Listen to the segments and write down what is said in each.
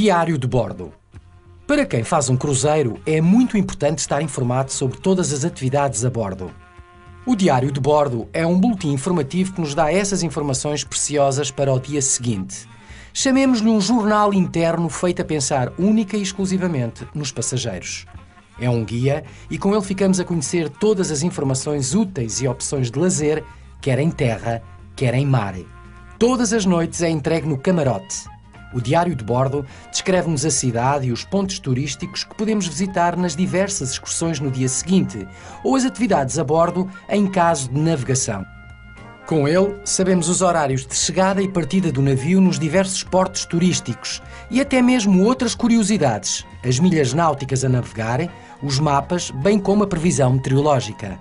Diário de bordo. Para quem faz um cruzeiro, é muito importante estar informado sobre todas as atividades a bordo. O diário de bordo é um boletim informativo que nos dá essas informações preciosas para o dia seguinte. Chamemos-lhe um jornal interno feito a pensar única e exclusivamente nos passageiros. É um guia e com ele ficamos a conhecer todas as informações úteis e opções de lazer, quer em terra, quer em mar. Todas as noites é entregue no camarote. O diário de bordo descreve-nos a cidade e os pontos turísticos que podemos visitar nas diversas excursões no dia seguinte ou as atividades a bordo em caso de navegação. Com ele, sabemos os horários de chegada e partida do navio nos diversos portos turísticos e até mesmo outras curiosidades, as milhas náuticas a navegar, os mapas, bem como a previsão meteorológica.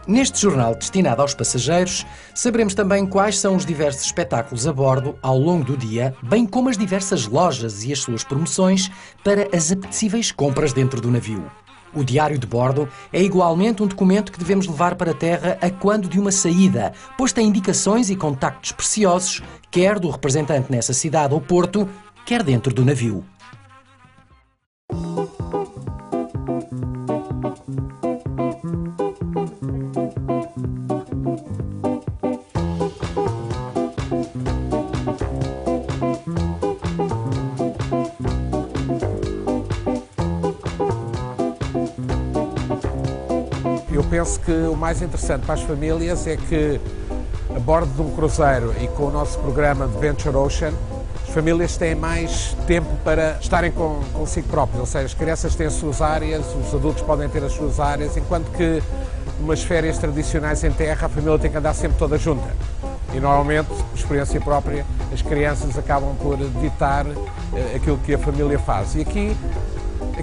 Neste jornal destinado aos passageiros, saberemos também quais são os diversos espetáculos a bordo ao longo do dia, bem como as diversas lojas e as suas promoções para as apetecíveis compras dentro do navio. O diário de bordo é igualmente um documento que devemos levar para a terra a quando de uma saída, pois tem indicações e contactos preciosos, quer do representante nessa cidade ou porto, quer dentro do navio. Eu penso que o mais interessante para as famílias é que, a bordo de um cruzeiro e com o nosso programa de Venture Ocean, as famílias têm mais tempo para estarem consigo próprios, ou seja, as crianças têm as suas áreas, os adultos podem ter as suas áreas, enquanto que umas férias tradicionais em terra a família tem que andar sempre toda junta. E normalmente, por experiência própria, as crianças acabam por ditar aquilo que a família faz. E aqui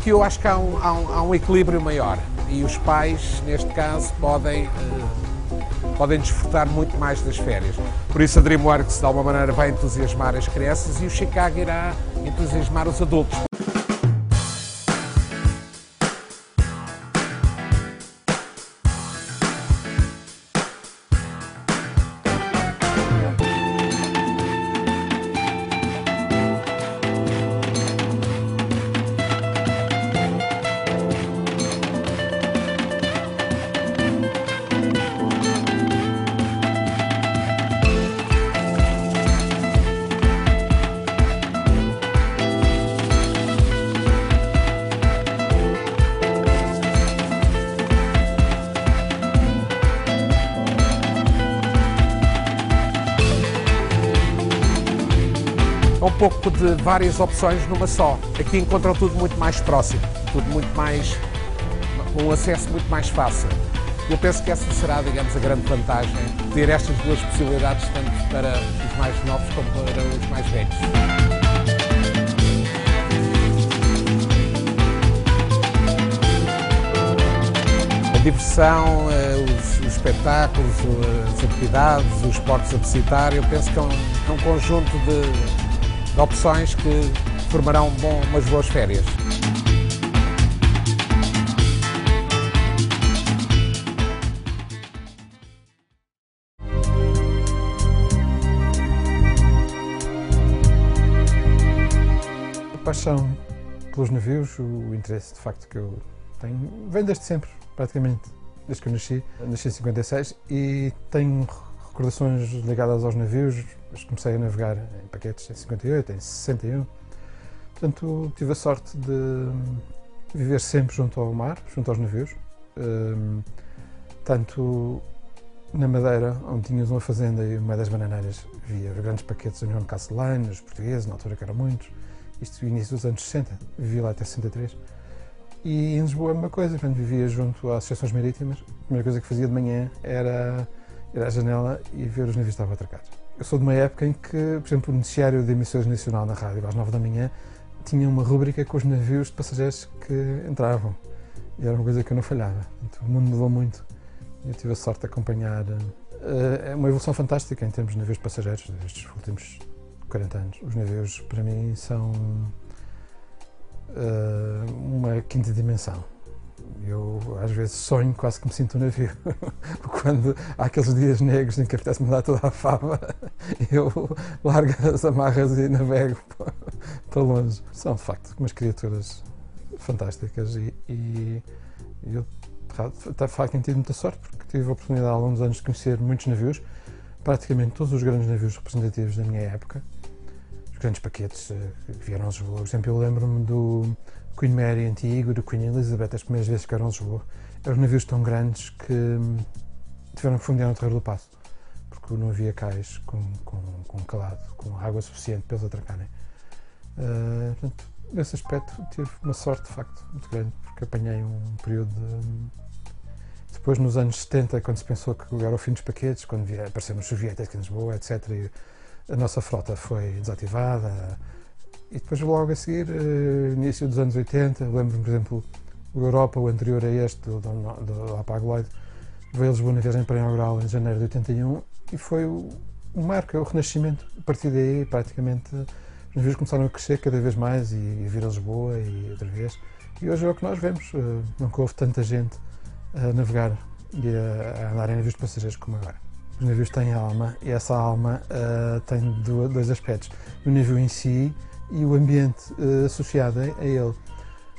eu acho que há um equilíbrio maior. E os pais, neste caso, podem desfrutar muito mais das férias. Por isso a DreamWorks, de alguma maneira, vai entusiasmar as crianças e o Chicago irá entusiasmar os adultos. Um pouco de várias opções numa só. Aqui encontram tudo muito mais próximo, tudo muito mais, um acesso muito mais fácil. Eu penso que essa será, digamos, a grande vantagem, ter estas duas possibilidades, tanto para os mais novos como para os mais velhos. A diversão, os espetáculos, as atividades, os esportes a visitar, eu penso que é um conjunto de opções que formarão umas boas férias. A paixão pelos navios, o interesse de facto que eu tenho, vem desde sempre, praticamente, desde que eu nasci em 56 e tenho recordações ligadas aos navios. Comecei a navegar em paquetes em 58, em 61. Portanto, tive a sorte de viver sempre junto ao mar, junto aos navios. Tanto na Madeira, onde tínhamos uma fazenda e uma das bananeiras, via os grandes paquetes da União Castle Line, os portugueses, na altura que eram muitos. Isto no início dos anos 60, vivi lá até 63. E em Lisboa a mesma coisa, quando vivia junto às associações marítimas, a primeira coisa que fazia de manhã era ir à janela e ver os navios que estavam atracados. Eu sou de uma época em que, por exemplo, o noticiário de emissões nacional na rádio, às 9 da manhã, tinha uma rúbrica com os navios de passageiros que entravam. E era uma coisa que eu não falhava. Então, o mundo mudou muito. Eu tive a sorte de acompanhar. É uma evolução fantástica em termos de navios de passageiros destes últimos 40 anos. Os navios, para mim, são uma quinta dimensão. Eu, às vezes, sonho, quase que me sinto um navio. Quando há aqueles dias negros em que apetece-me dar toda a fava, eu largo as amarras e navego tão longe. São, de facto, umas criaturas fantásticas e eu, de facto, tenho tido muita sorte porque tive a oportunidade há alguns anos de conhecer muitos navios, praticamente todos os grandes navios representativos da minha época, os grandes paquetes que vieram a Lisboa. Por exemplo, eu lembro-me do Queen Mary Antigo, do Queen Elizabeth, as primeiras vezes que vieram a Lisboa. Eram navios tão grandes que tiveram que fundir no Terreiro do Paço, porque não havia cais com calado, com água suficiente para eles atracarem. Portanto, nesse aspecto tive uma sorte, de facto, muito grande, porque apanhei um período de... Depois, nos anos 70, quando se pensou que era o fim dos paquetes, quando apareceram os soviéticos em Lisboa, etc., e a nossa frota foi desativada. E depois, logo a seguir, início dos anos 80, lembro-me, por exemplo, o Europa, o anterior a este, do Hapag Lloyd, veio a Lisboa na viagem para inaugural em janeiro de 81 e foi o marco, o renascimento. A partir daí, praticamente, os navios começaram a crescer cada vez mais e vir a Lisboa e outra vez. E hoje é o que nós vemos. Nunca houve tanta gente a navegar e a andar em navios de passageiros como agora. Os navios têm alma e essa alma tem dois aspectos: o navio em si e o ambiente associado a ele.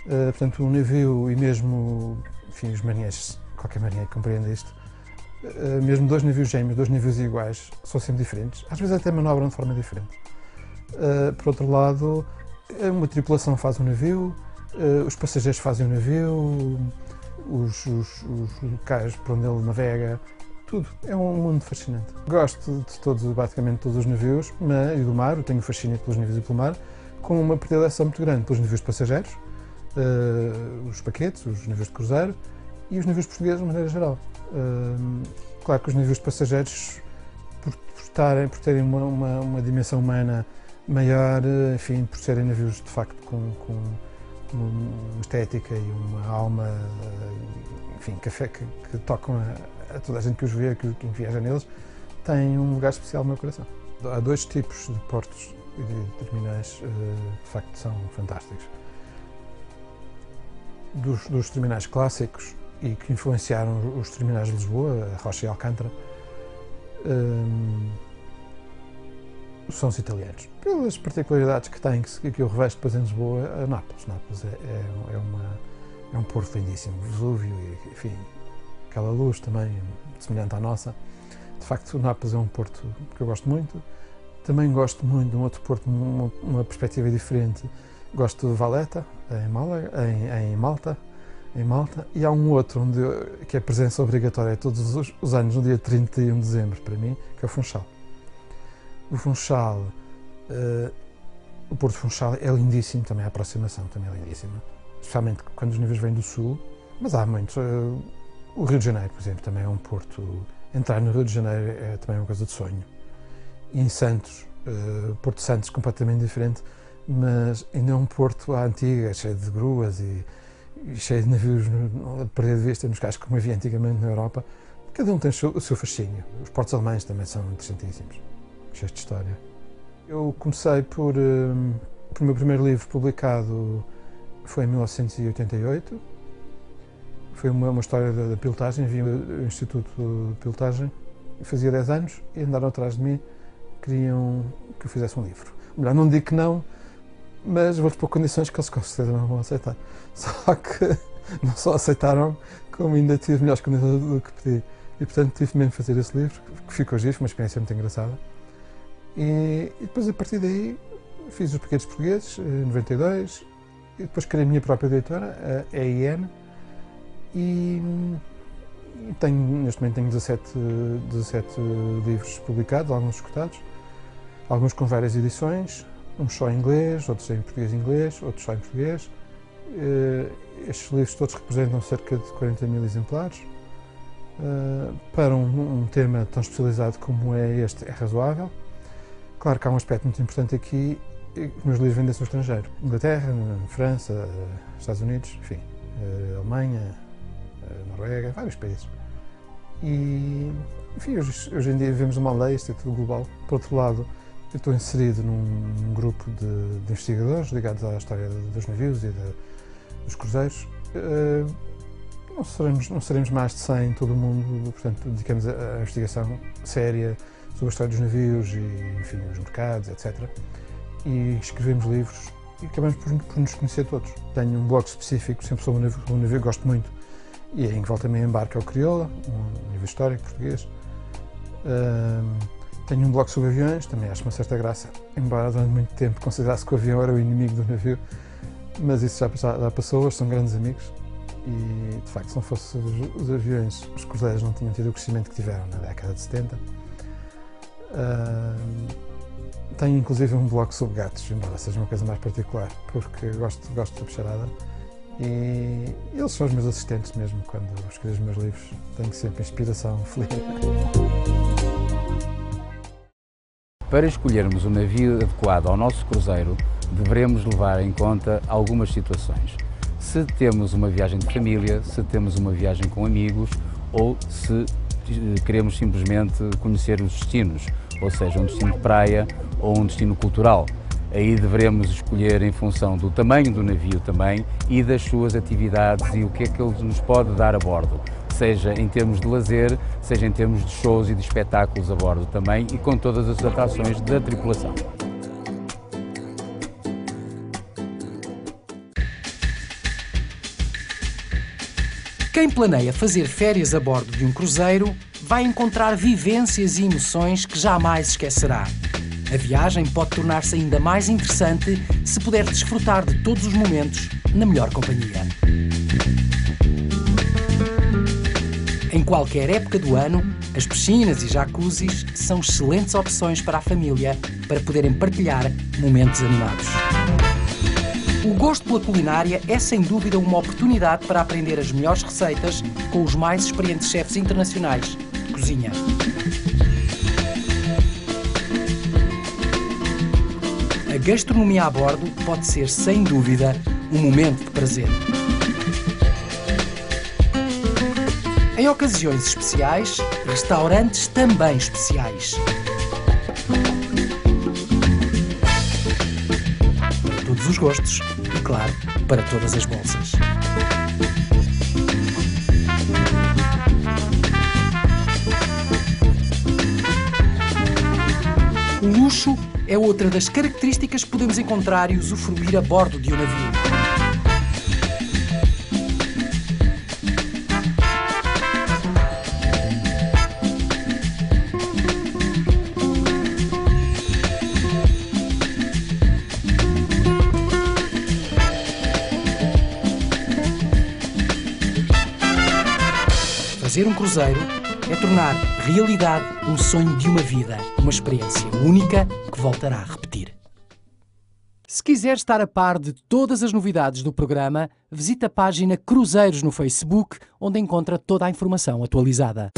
Portanto, um navio e mesmo, enfim, os marinheiros, qualquer marinheiro compreende isto, mesmo dois navios gêmeos, dois navios iguais, são sempre diferentes, às vezes até manobram de forma diferente. Por outro lado, uma tripulação faz um navio, os passageiros fazem um navio, os locais por onde ele navega, tudo. É um mundo fascinante. Gosto de todos, basicamente todos os navios e do mar, eu tenho fascínio pelos navios e pelo mar, com uma predileção muito grande pelos navios de passageiros, os paquetes, os navios de cruzeiro e os navios portugueses de maneira geral. Claro que os navios de passageiros, por terem uma dimensão humana maior, enfim, por serem navios de facto com uma estética e uma alma, enfim, que tocam a toda a gente que os vê, que viaja neles, têm um lugar especial no meu coração. Há dois tipos de portos e de terminais, de facto, são fantásticos. Dos terminais clássicos e que influenciaram os terminais de Lisboa, a Rocha e Alcântara, são os italianos. Pelas particularidades que têm, que eu revesto depois em Lisboa, a Nápoles. Nápoles é um porto lindíssimo, Vesúvio, e, enfim, aquela luz também semelhante à nossa. De facto, Nápoles é um porto que eu gosto muito. Também gosto muito de um outro porto, uma perspectiva diferente. Gosto de Valletta, em Malta, e há um outro que é presença obrigatória todos os anos, no dia 31 de dezembro, para mim, que é o Funchal. O Funchal, o Porto de Funchal é lindíssimo, também a aproximação também é lindíssima, especialmente quando os navios vêm do sul, mas há muitos. O Rio de Janeiro, por exemplo, também é um porto. Entrar no Rio de Janeiro é também uma coisa de sonho. E em Santos, Porto de Santos, completamente diferente, mas ainda é um porto à antiga, cheio de gruas e cheio de navios a perder de vista nos cais como havia antigamente na Europa. Cada um tem o seu fascínio. Os portos alemães também são interessantíssimos, cheios de história. Eu comecei por o meu primeiro livro publicado foi em 1988. Foi uma história da pilotagem. Vi o Instituto de Pilotagem, fazia 10 anos e andaram atrás de mim, queriam que eu fizesse um livro. Melhor, não digo que não, mas vou-lhes pôr condições que eles com certeza não vão aceitar. Só que não só aceitaram, como ainda tive melhores condições do que pedi. E portanto tive mesmo de fazer esse livro, que ficou giro, foi uma experiência muito engraçada. E depois, a partir daí, fiz os Paquetes Portugueses, em 92, e depois criei a minha própria editora, a EIN, e neste momento tenho 17 livros publicados, alguns escutados, alguns com várias edições, uns só em inglês, outros em português e inglês, outros só em português. Estes livros todos representam cerca de 40 mil exemplares. Para um tema tão especializado como é este, é razoável. Claro que há um aspecto muito importante aqui, os meus livros vendem-se no estrangeiro. Inglaterra, França, Estados Unidos, enfim, Alemanha, Noruega, vários países. E, enfim, hoje em dia vivemos numa aldeia, isto é tudo global. Por outro lado, eu estou inserido num grupo de investigadores ligados à história dos navios e dos cruzeiros. Não seremos mais de 100 em todo o mundo, portanto, dedicamos a investigação séria sobre a história dos navios e, enfim, os mercados, etc. E escrevemos livros e acabamos por nos conhecer todos. Tenho um blog específico, sempre sobre o navio, gosto muito, e em que volta também embarca o Crioula, um navio histórico português. Tenho um blog sobre aviões, também acho uma certa graça, embora durante muito tempo considerasse que o avião era o inimigo do navio, mas isso já passou, hoje são grandes amigos e, de facto, se não fossem os aviões, os cruzeiros não tinham tido o crescimento que tiveram na década de 70. Tenho inclusive um blog sobre gatos, embora seja uma coisa mais particular, porque gosto da bicharada e eles são os meus assistentes mesmo, quando escrevo os meus livros, tenho sempre inspiração feliz. Para escolhermos o navio adequado ao nosso cruzeiro, devemos levar em conta algumas situações. Se temos uma viagem de família, se temos uma viagem com amigos ou se queremos simplesmente conhecer os destinos, ou seja, um destino de praia ou um destino cultural. Aí deveremos escolher em função do tamanho do navio também e das suas atividades e o que é que ele nos pode dar a bordo, seja em termos de lazer, seja em termos de shows e de espetáculos a bordo também e com todas as atrações da tripulação. Quem planeia fazer férias a bordo de um cruzeiro vai encontrar vivências e emoções que jamais esquecerá. A viagem pode tornar-se ainda mais interessante se puder desfrutar de todos os momentos na melhor companhia. Em qualquer época do ano, as piscinas e jacuzzis são excelentes opções para a família para poderem partilhar momentos animados. O gosto pela culinária é sem dúvida uma oportunidade para aprender as melhores receitas com os mais experientes chefes internacionais de cozinha. A gastronomia a bordo pode ser, sem dúvida, um momento de prazer. Em ocasiões especiais, restaurantes também especiais. Para todos os gostos e, claro, para todas as bolsas. O luxo é outra das características que podemos encontrar e usufruir a bordo de um navio. Fazer um cruzeiro é tornar realidade um sonho de uma vida, uma experiência única que voltará a repetir. Se quiser estar a par de todas as novidades do programa, visite a página Cruzeiros no Facebook, onde encontra toda a informação atualizada.